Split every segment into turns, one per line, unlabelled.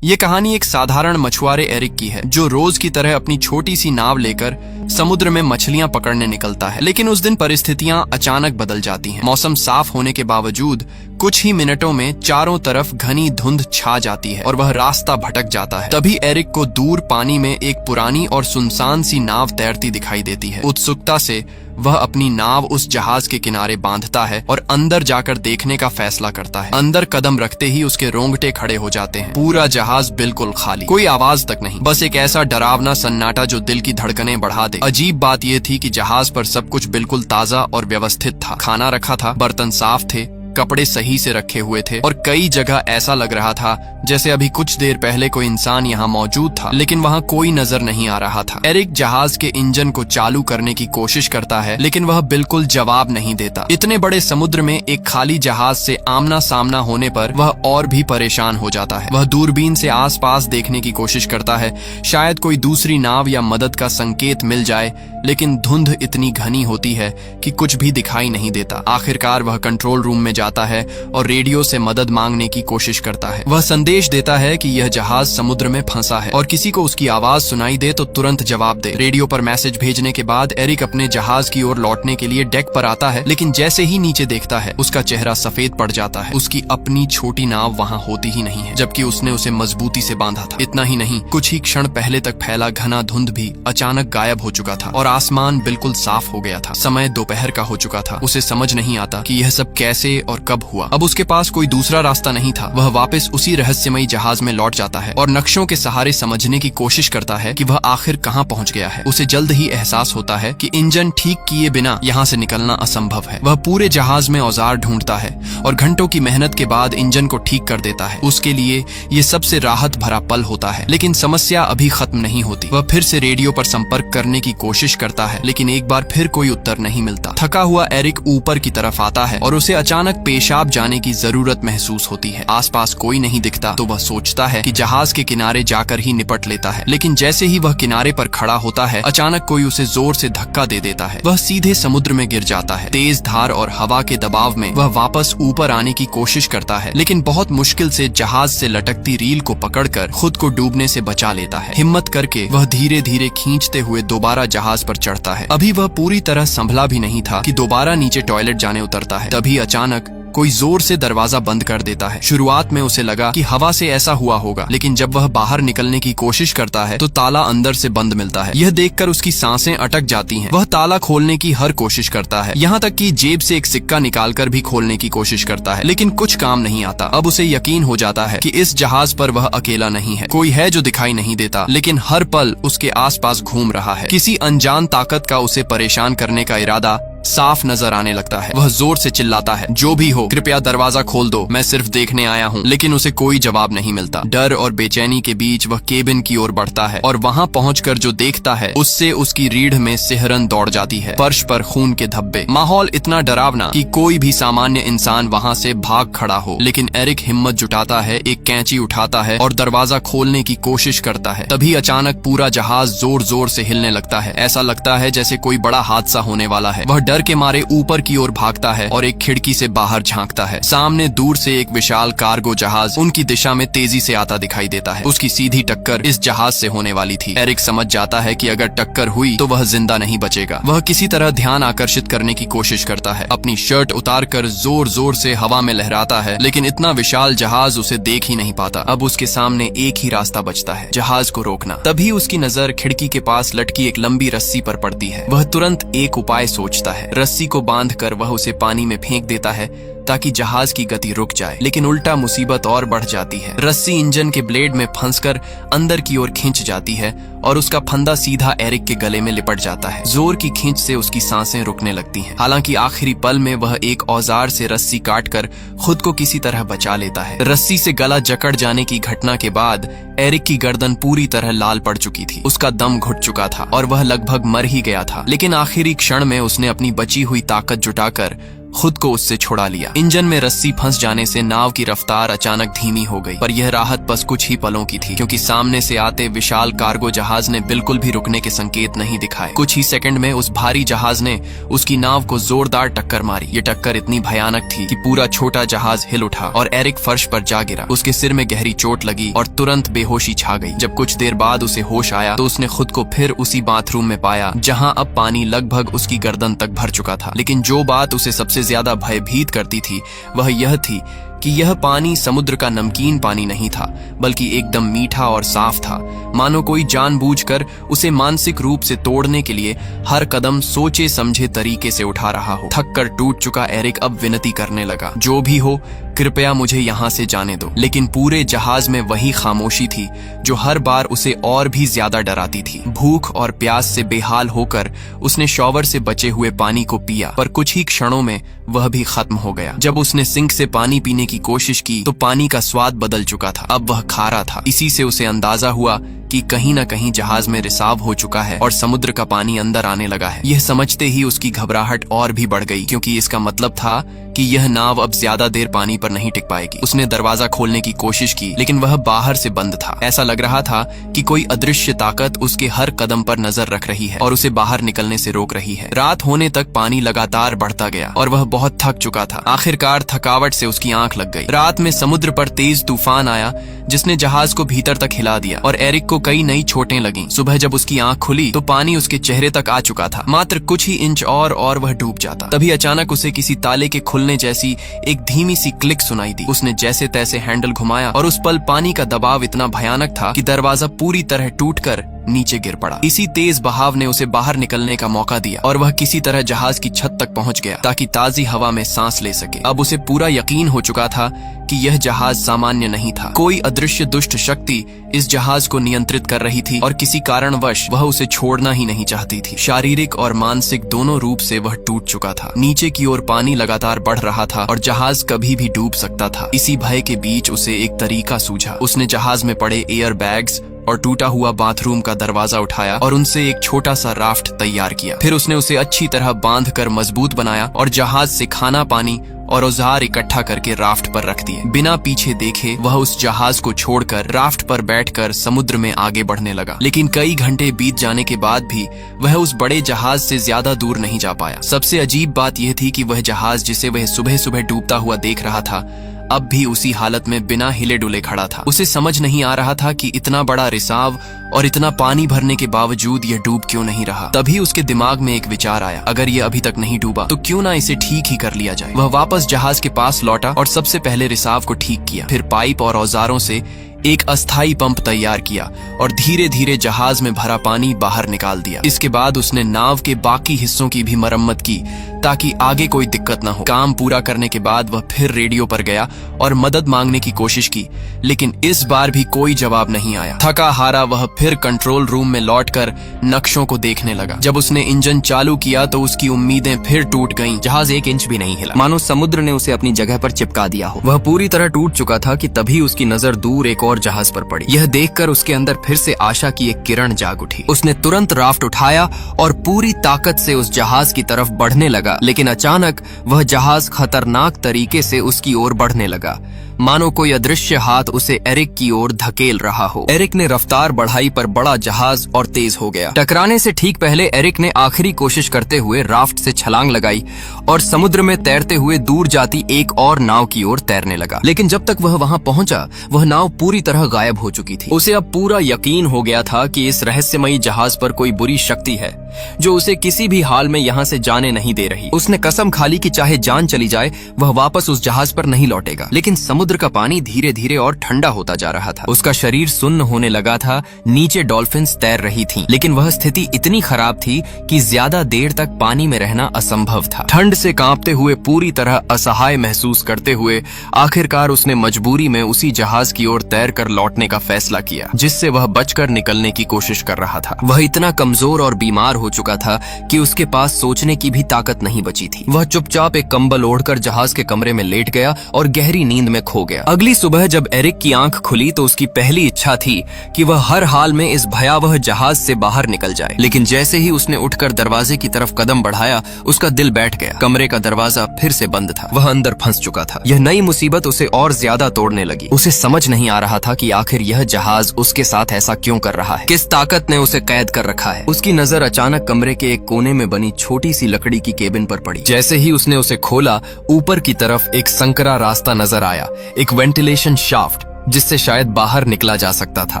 ये कहानी एक साधारण मछुआरे एरिक की है जो रोज की तरह अपनी छोटी सी नाव लेकर समुद्र में मछलियां पकड़ने निकलता है। लेकिन उस दिन परिस्थितियां अचानक बदल जाती हैं। मौसम साफ होने के बावजूद कुछ ही मिनटों में चारों तरफ घनी धुंध छा जाती है और वह रास्ता भटक जाता है। तभी एरिक को दूर पानी में एक पुरानी और सुनसान सी नाव तैरती दिखाई देती है। उत्सुकता से वह अपनी नाव उस जहाज के किनारे बांधता है और अंदर जाकर देखने का फैसला करता है। अंदर कदम रखते ही उसके रोंगटे खड़े हो जाते हैं। पूरा जहाज बिल्कुल खाली, कोई आवाज तक नहीं, बस एक ऐसा डरावना सन्नाटा जो दिल की धड़कनें बढ़ा दे। अजीब बात यह थी कि जहाज पर सब कुछ बिल्कुल ताजा और व्यवस्थित था। खाना रखा था, बर्तन साफ थे, कपड़े सही से रखे हुए थे और कई जगह ऐसा लग रहा था जैसे अभी कुछ देर पहले कोई इंसान यहाँ मौजूद था, लेकिन वहाँ कोई नजर नहीं आ रहा था। एरिक जहाज के इंजन को चालू करने की कोशिश करता है, लेकिन वह बिल्कुल जवाब नहीं देता। इतने बड़े समुद्र में एक खाली जहाज से आमना सामना होने पर वह और भी परेशान हो जाता है। वह दूरबीन से आसपास देखने की कोशिश करता है, शायद कोई दूसरी नाव या मदद का संकेत मिल जाए, लेकिन धुंध इतनी घनी होती है कि कुछ भी दिखाई नहीं देता। आखिरकार वह कंट्रोल रूम में जाता है और रेडियो से मदद मांगने की कोशिश करता है। वह संदेश देता है कि यह जहाज समुद्र में फंसा है और किसी को उसकी आवाज सुनाई दे तो तुरंत जवाब दे। रेडियो पर मैसेज भेजने के बाद एरिक अपने जहाज की ओर लौटने के लिए डेक पर आता है, लेकिन जैसे ही नीचे देखता है उसका चेहरा सफेद पड़ जाता है। उसकी अपनी छोटी नाव वहाँ होती ही नहीं है, जबकि उसने उसे मजबूती से बांधा था। इतना ही नहीं, कुछ ही क्षण पहले तक फैला घना धुंध भी अचानक गायब हो चुका था और आसमान बिल्कुल साफ हो गया था। समय दोपहर का हो चुका था। उसे समझ नहीं आता कि यह सब कैसे और कब हुआ। अब उसके पास कोई दूसरा रास्ता नहीं था। वह वापस उसी रहस्यमयी जहाज में लौट जाता है और नक्शों के सहारे समझने की कोशिश करता है कि वह आखिर कहाँ पहुंच गया है। उसे जल्द ही एहसास होता है कि इंजन ठीक किए बिना यहाँ से निकलना असंभव है। वह पूरे जहाज में औजार ढूंढता है और घंटों की मेहनत के बाद इंजन को ठीक कर देता है। उसके लिए ये सबसे राहत भरा पल होता है, लेकिन समस्या अभी खत्म नहीं होती। वह फिर से रेडियो पर संपर्क करने की कोशिश करता है, लेकिन एक बार फिर कोई उत्तर नहीं मिलता। थका हुआ एरिक ऊपर की तरफ आता है और उसे अचानक पेशाब जाने की जरूरत महसूस होती है। आसपास कोई नहीं दिखता तो वह सोचता है कि जहाज के किनारे जाकर ही निपट लेता है, लेकिन जैसे ही वह किनारे पर खड़ा होता है अचानक कोई उसे जोर से धक्का दे देता है। वह सीधे समुद्र में गिर जाता है। तेज धार और हवा के दबाव में वह वापस ऊपर आने की कोशिश करता है, लेकिन बहुत मुश्किल से जहाज से लटकती रील को पकड़कर खुद को डूबने से बचा लेता है। हिम्मत करके वह धीरे धीरे खींचते हुए दोबारा जहाज पर चढ़ता है। अभी वह पूरी तरह संभला भी नहीं था कि दोबारा नीचे टॉयलेट जाने उतरता है। तभी अचानक कोई जोर से दरवाजा बंद कर देता है। शुरुआत में उसे लगा कि हवा से ऐसा हुआ होगा, लेकिन जब वह बाहर निकलने की कोशिश करता है तो ताला अंदर से बंद मिलता है। यह देखकर उसकी सांसें अटक जाती हैं। वह ताला खोलने की हर कोशिश करता है, यहाँ तक कि जेब से एक सिक्का निकालकर भी खोलने की कोशिश करता है, लेकिन कुछ काम नहीं आता। अब उसे यकीन हो जाता है कि इस जहाज पर वह अकेला नहीं है। कोई है जो दिखाई नहीं देता, लेकिन हर पल उसके आसपास घूम रहा है। किसी अनजान ताकत का उसे परेशान करने का इरादा साफ नजर आने लगता है। वह जोर से चिल्लाता है, जो भी हो कृपया दरवाजा खोल दो, मैं सिर्फ देखने आया हूँ। लेकिन उसे कोई जवाब नहीं मिलता। डर और बेचैनी के बीच वह केबिन की ओर बढ़ता है और वहाँ पहुंचकर जो देखता है उससे उसकी रीढ़ में सिहरन दौड़ जाती है। फर्श पर खून के धब्बे, माहौल इतना डरावना कि कोई भी सामान्य इंसान वहाँ से भाग खड़ा हो। लेकिन एरिक हिम्मत जुटाता है, एक कैंची उठाता है और दरवाजा खोलने की कोशिश करता है। तभी अचानक पूरा जहाज जोर जोर से हिलने लगता है। ऐसा लगता है जैसे कोई बड़ा हादसा होने वाला है। वह डर के मारे ऊपर की ओर भागता है और एक खिड़की से बाहर झांकता है। सामने दूर से एक विशाल कार्गो जहाज उनकी दिशा में तेजी से आता दिखाई देता है। उसकी सीधी टक्कर इस जहाज से होने वाली थी। एरिक समझ जाता है कि अगर टक्कर हुई तो वह जिंदा नहीं बचेगा। वह किसी तरह ध्यान आकर्षित करने की कोशिश करता है। अपनी शर्ट उतारकर जोर जोर से हवा में लहराता है, लेकिन इतना विशाल जहाज उसे देख ही नहीं पाता। अब उसके सामने एक ही रास्ता बचता है, जहाज को रोकना। तभी उसकी नजर खिड़की के पास लटकी एक लंबी रस्सी पर पड़ती है। वह तुरंत एक उपाय सोचता है। रस्सी को बांधकर वह उसे पानी में फेंक देता है ताकि जहाज की गति रुक जाए, लेकिन उल्टा मुसीबत और बढ़ जाती है। रस्सी इंजन के ब्लेड में फंसकर अंदर की ओर खींच जाती है और उसका फंदा सीधा एरिक के गले में लिपट जाता है। जोर की खींच से उसकी सांसें रुकने लगती हैं। हालांकि आखिरी पल में वह एक औजार से रस्सी काटकर खुद को किसी तरह बचा लेता है। रस्सी से गला जकड़ जाने की घटना के बाद एरिक की गर्दन पूरी तरह लाल पड़ चुकी थी। उसका दम घुट चुका था और वह लगभग मर ही गया था, लेकिन आखिरी क्षण में उसने अपनी बची हुई ताकत जुटाकर खुद को उससे छुड़ा लिया। इंजन में रस्सी फंस जाने से नाव की रफ्तार अचानक धीमी हो गई, पर यह राहत बस कुछ ही पलों की थी, क्योंकि सामने से आते विशाल कार्गो जहाज ने बिल्कुल भी रुकने के संकेत नहीं दिखाए। कुछ ही सेकंड में उस भारी जहाज ने उसकी नाव को जोरदार टक्कर मारी। ये टक्कर इतनी भयानक थी कि पूरा छोटा जहाज हिल उठा और एरिक फर्श पर जा गिरा। उसके सिर में गहरी चोट लगी और तुरंत बेहोशी छा गई। जब कुछ देर बाद उसे होश आया तो उसने खुद को फिर उसी बाथरूम में पाया जहां अब पानी लगभग उसकी गर्दन तक भर चुका था। लेकिन जो बात उसे सबसे ज्यादा भयभीत करती थी वह यह थी कि यह पानी समुद्र का नमकीन पानी नहीं था, बल्कि एकदम मीठा और साफ था, मानो कोई जानबूझकर उसे मानसिक रूप से तोड़ने के लिए हर कदम सोचे समझे तरीके से उठा रहा हो। थक कर टूट चुका एरिक अब विनती करने लगा, जो भी हो कृपया मुझे यहाँ से जाने दो। लेकिन पूरे जहाज में वही खामोशी थी जो हर बार उसे और भी ज्यादा डराती थी। भूख और प्यास से बेहाल होकर उसने शॉवर से बचे हुए पानी को पिया, पर कुछ ही क्षणों में वह भी खत्म हो गया। जब उसने सिंक से पानी पीने की कोशिश की तो पानी का स्वाद बदल चुका था, अब वह खारा था। इसी से उसे अंदाजा हुआ कि कहीं न कहीं जहाज में रिसाव हो चुका है और समुद्र का पानी अंदर आने लगा है। यह समझते ही उसकी घबराहट और भी बढ़ गई, क्योंकि इसका मतलब था कि यह नाव अब ज्यादा देर पानी पर नहीं टिक पाएगी। उसने दरवाजा खोलने की कोशिश की, लेकिन वह बाहर से बंद था। ऐसा लग रहा था कि कोई अदृश्य ताकत उसके हर कदम पर नजर रख रही है और उसे बाहर निकलने से रोक रही है। रात होने तक पानी लगातार बढ़ता गया और वह बहुत थक चुका था। आखिरकार थकावट से उसकी आंख लग गई। रात में समुद्र पर तेज तूफान आया जिसने जहाज को भीतर तक हिला दिया और एरिक को कई नई चोटें लगीं। सुबह जब उसकी आंख खुली तो पानी उसके चेहरे तक आ चुका था। मात्र कुछ ही इंच और वह डूब जाता। तभी अचानक उसे किसी ताले के खुलने जैसी एक धीमी सी क्लिक सुनाई दी। उसने जैसे तैसे हैंडल घुमाया और उस पल पानी का दबाव इतना भयानक था कि दरवाजा पूरी तरह टूटकर नीचे गिर पड़ा। इसी तेज बहाव ने उसे बाहर निकलने का मौका दिया और वह किसी तरह जहाज की छत तक पहुंच गया ताकि ताजी हवा में सांस ले सके। अब उसे पूरा यकीन हो चुका था कि यह जहाज सामान्य नहीं था। कोई अदृश्य दुष्ट शक्ति इस जहाज को नियंत्रित कर रही थी और किसी कारणवश वह उसे छोड़ना ही नहीं चाहती थी। शारीरिक और मानसिक दोनों रूप से वह टूट चुका था। नीचे की ओर पानी लगातार बढ़ रहा था और जहाज कभी भी डूब सकता था। इसी भय के बीच उसे एक तरीका सूझा। उसने जहाज में पड़े एयर बैग्स और टूटा हुआ बाथरूम का दरवाजा उठाया और उनसे एक छोटा सा राफ्ट तैयार किया। फिर उसने उसे अच्छी तरह बांधकर मजबूत बनाया और जहाज से खाना पानी और औजार इकट्ठा करके राफ्ट पर रख दिए। बिना पीछे देखे वह उस जहाज को छोड़कर राफ्ट पर बैठकर समुद्र में आगे बढ़ने लगा। लेकिन कई घंटे बीत जाने के बाद भी वह उस बड़े जहाज से ज्यादा दूर नहीं जा पाया। सबसे अजीब बात यह थी कि वह जहाज जिसे वह सुबह सुबह डूबता हुआ देख रहा था अब भी उसी हालत में बिना हिले डुले खड़ा था। उसे समझ नहीं आ रहा था कि इतना बड़ा रिसाव और इतना पानी भरने के बावजूद यह डूब क्यों नहीं रहा। तभी उसके दिमाग में एक विचार आया, अगर यह अभी तक नहीं डूबा तो क्यों ना इसे ठीक ही कर लिया जाए। वह वापस जहाज के पास लौटा और सबसे पहले रिसाव को ठीक किया। फिर पाइप और औजारों से एक अस्थायी पंप तैयार किया और धीरे धीरे जहाज में भरा पानी बाहर निकाल दिया। इसके बाद उसने नाव के बाकी हिस्सों की भी मरम्मत की ताकि आगे कोई दिक्कत न हो। काम पूरा करने के बाद वह फिर रेडियो पर गया और मदद मांगने की कोशिश की, लेकिन इस बार भी कोई जवाब नहीं आया। थका हारा वह फिर कंट्रोल रूम में लौटकर नक्शों को देखने लगा। जब उसने इंजन चालू किया तो उसकी उम्मीदें फिर टूट गईं।
जहाज एक इंच भी नहीं हिला, मानो समुद्र ने उसे अपनी जगह पर चिपका दिया हो।
वह पूरी तरह टूट चुका था कि तभी उसकी नजर दूर एक और जहाज पर पड़ी। यह देखकर उसके अंदर फिर से आशा की एक किरण जाग उठी। उसने तुरंत राफ्ट उठाया और पूरी ताकत से उस जहाज की तरफ बढ़ने लगा, लेकिन अचानक वह जहाज खतरनाक तरीके से उसकी ओर बढ़ने लगा, मानो कोई अदृश्य हाथ उसे एरिक की ओर धकेल रहा हो। एरिक ने रफ्तार बढ़ाई पर बड़ा जहाज और तेज हो गया। टकराने से ठीक पहले एरिक ने आखिरी कोशिश करते हुए राफ्ट से छलांग लगाई और समुद्र में तैरते हुए दूर जाती एक और नाव की ओर तैरने लगा। लेकिन जब तक वह वहां पहुंचा वह नाव पूरी तरह गायब हो चुकी थी। उसे अब पूरा यकीन हो गया था कि इस रहस्यमयी जहाज पर कोई बुरी शक्ति है जो उसे किसी भी हाल में यहाँ से जाने नहीं दे रही। उसने कसम खा ली कि चाहे जान चली जाए वह वापस उस जहाज पर नहीं लौटेगा। लेकिन समुद्र का पानी धीरे धीरे और ठंडा होता जा रहा था। उसका शरीर सुन्न होने लगा था। नीचे डॉल्फिन्स तैर रही थीं, लेकिन वह स्थिति इतनी खराब थी कि ज्यादा देर तक पानी में रहना असंभव था। ठंड से कांपते हुए पूरी तरह असहाय महसूस करते हुए आखिरकार उसने मजबूरी में उसी जहाज की ओर तैर कर लौटने का फैसला किया जिससे वह बचकर निकलने की कोशिश कर रहा था। वह इतना कमजोर और बीमार
हो चुका था कि उसके पास सोचने की भी ताकत नहीं बची थी। वह चुपचाप एक कंबल ओढ़कर जहाज के कमरे में लेट गया और गहरी नींद में खो गया। अगली सुबह जब एरिक की आंख खुली तो उसकी पहली इच्छा थी कि वह हर हाल में इस भयावह जहाज से बाहर निकल जाए, लेकिन जैसे ही उसने उठकर दरवाजे की तरफ कदम बढ़ाया उसका दिल बैठ गया। कमरे का दरवाजा फिर से बंद था। वह अंदर फंस चुका था। यह नई मुसीबत उसे और ज्यादा तोड़ने लगी। उसे समझ नहीं आ रहा था कि आखिर यह जहाज उसके साथ ऐसा क्यों कर रहा है, किस ताकत ने उसे कैद कर रखा है। उसकी नजर अचानक कमरे के एक कोने में बनी छोटी सी लकड़ी की केबिन पर पड़ी। जैसे ही उसने उसे खोला, ऊपर की तरफ एक संकरा रास्ता नजर आया, एक वेंटिलेशन शाफ्ट जिससे शायद बाहर निकला जा सकता था।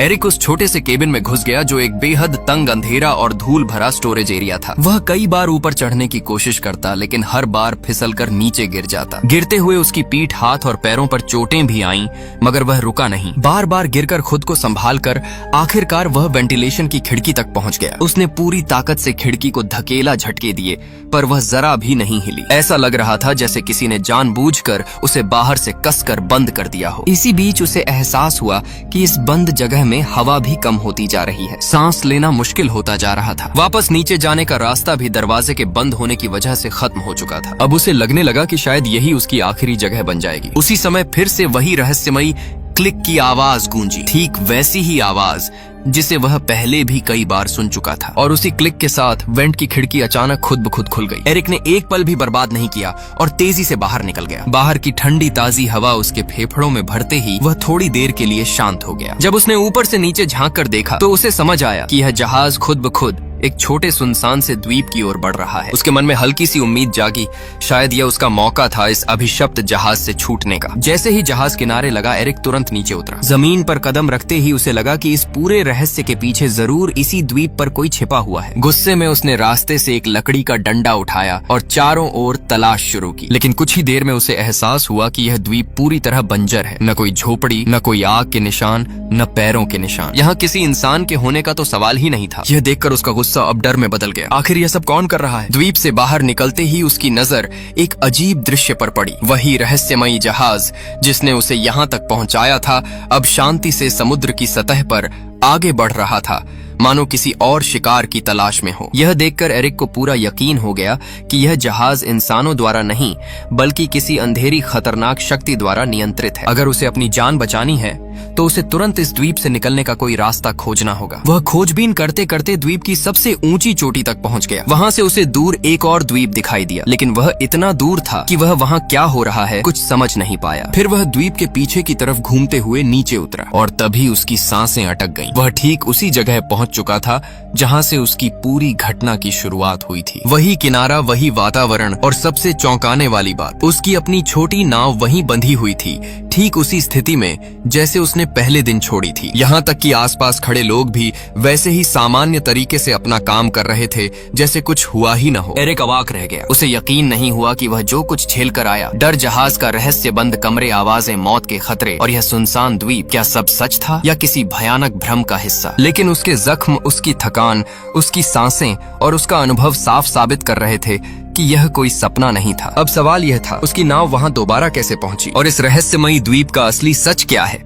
एरिक उस छोटे से केबिन में घुस गया जो एक बेहद तंग, अंधेरा और धूल भरा स्टोरेज एरिया था। वह कई बार ऊपर चढ़ने की कोशिश करता, लेकिन हर बार फिसलकर नीचे गिर जाता। गिरते हुए उसकी पीठ, हाथ और पैरों पर चोटें भी आईं, मगर वह रुका नहीं। बार बार गिरकर खुद को संभालकर आखिरकार वह वेंटिलेशन की खिड़की तक पहुंच गया। उसने पूरी ताकत से खिड़की को धकेला, झटके दिए, पर वह जरा भी नहीं हिली। ऐसा लग रहा था जैसे किसी ने जानबूझकर उसे बाहर से कसकर बंद कर दिया हो। इसी बीच उसे एहसास हुआ कि इस बंद जगह में हवा भी कम होती जा रही है। सांस लेना मुश्किल होता जा रहा था। वापस नीचे जाने का रास्ता भी दरवाजे के बंद होने की वजह से खत्म हो चुका था। अब उसे लगने लगा कि शायद यही उसकी आखिरी जगह बन जाएगी। उसी समय फिर से वही रहस्यमयी क्लिक की आवाज गूंजी, ठीक वैसी ही आवाज जिसे वह पहले भी कई बार सुन चुका था। और उसी क्लिक के साथ वेंट की खिड़की अचानक खुद ब खुद खुल गई। एरिक ने एक पल भी बर्बाद नहीं किया और तेजी से बाहर निकल गया। बाहर की ठंडी ताजी हवा उसके फेफड़ों में भरते ही वह थोड़ी देर के लिए शांत हो गया। जब उसने ऊपर से नीचे झांक कर देखा तो उसे समझ आया कि यह जहाज खुद ब खुद एक छोटे सुनसान से द्वीप की ओर बढ़ रहा है। उसके मन में हल्की सी उम्मीद जागी, शायद यह उसका मौका था इस अभिशप्त जहाज से छूटने का। जैसे ही जहाज किनारे लगा, एरिक तुरंत नीचे उतरा। जमीन पर कदम रखते ही उसे लगा कि इस पूरे रहस्य के पीछे जरूर इसी द्वीप पर कोई छिपा हुआ है। गुस्से में उसने रास्ते से एक लकड़ी का डंडा उठाया और चारों ओर तलाश शुरू की। लेकिन कुछ ही देर में उसे एहसास हुआ कि यह द्वीप पूरी तरह बंजर है। न कोई झोपड़ी, न कोई आग के निशान, न पैरों के निशान। यहाँ किसी इंसान के होने का तो सवाल ही नहीं था। यह देखकर उसका गुस्सा अब डर में बदल गया। आखिर यह सब कौन कर रहा है? द्वीप से बाहर निकलते ही उसकी नजर एक अजीब दृश्य पर पड़ी। वही रहस्यमयी जहाज जिसने उसे यहाँ तक पहुँचाया था, अब शांति से समुद्र की सतह पर आगे बढ़ रहा था, मानो किसी और शिकार की तलाश में हो। यह देखकर एरिक को पूरा यकीन हो गया कि यह जहाज इंसानों द्वारा नहीं, बल्कि किसी अंधेरी खतरनाक शक्ति द्वारा नियंत्रित है। अगर उसे अपनी जान बचानी है तो उसे तुरंत इस द्वीप से निकलने का कोई रास्ता खोजना होगा। वह खोजबीन करते करते द्वीप की सबसे ऊंची चोटी तक पहुंच गया। वहां से उसे दूर एक और द्वीप दिखाई दिया, लेकिन वह इतना दूर था कि वह वहां क्या हो रहा है कुछ समझ नहीं पाया। फिर वह द्वीप के पीछे की तरफ घूमते हुए नीचे उतरा और तभी उसकी सांसें अटक गईं। वह ठीक उसी जगह पहुंच चुका था जहां से उसकी पूरी घटना की शुरुआत हुई थी। वही किनारा, वही वातावरण और सबसे चौंकाने वाली बात, उसकी अपनी छोटी नाव वहीं बंधी हुई थी, ठीक उसी स्थिति में जैसे उसने पहले दिन छोड़ी थी। यहाँ तक कि आसपास खड़े लोग भी वैसे ही सामान्य तरीके से अपना काम कर रहे थे जैसे कुछ हुआ ही न हो। एरिक अवाक रह गया। उसे यकीन नहीं हुआ कि वह जो कुछ झेल कर आया, डर, जहाज का रहस्य बंद कमरे, आवाजें, मौत के खतरे और यह सुनसान द्वीप, क्या सब सच था या किसी भयानक भ्रम का हिस्सा? लेकिन उसके जख्म, उसकी थकान, उसकी सांसें और उसका अनुभव साफ साबित कर रहे थे कि यह कोई सपना नहीं था। अब सवाल यह था, उसकी नाव वहां दोबारा कैसे पहुंची और इस रहस्यमयी द्वीप का असली सच क्या है?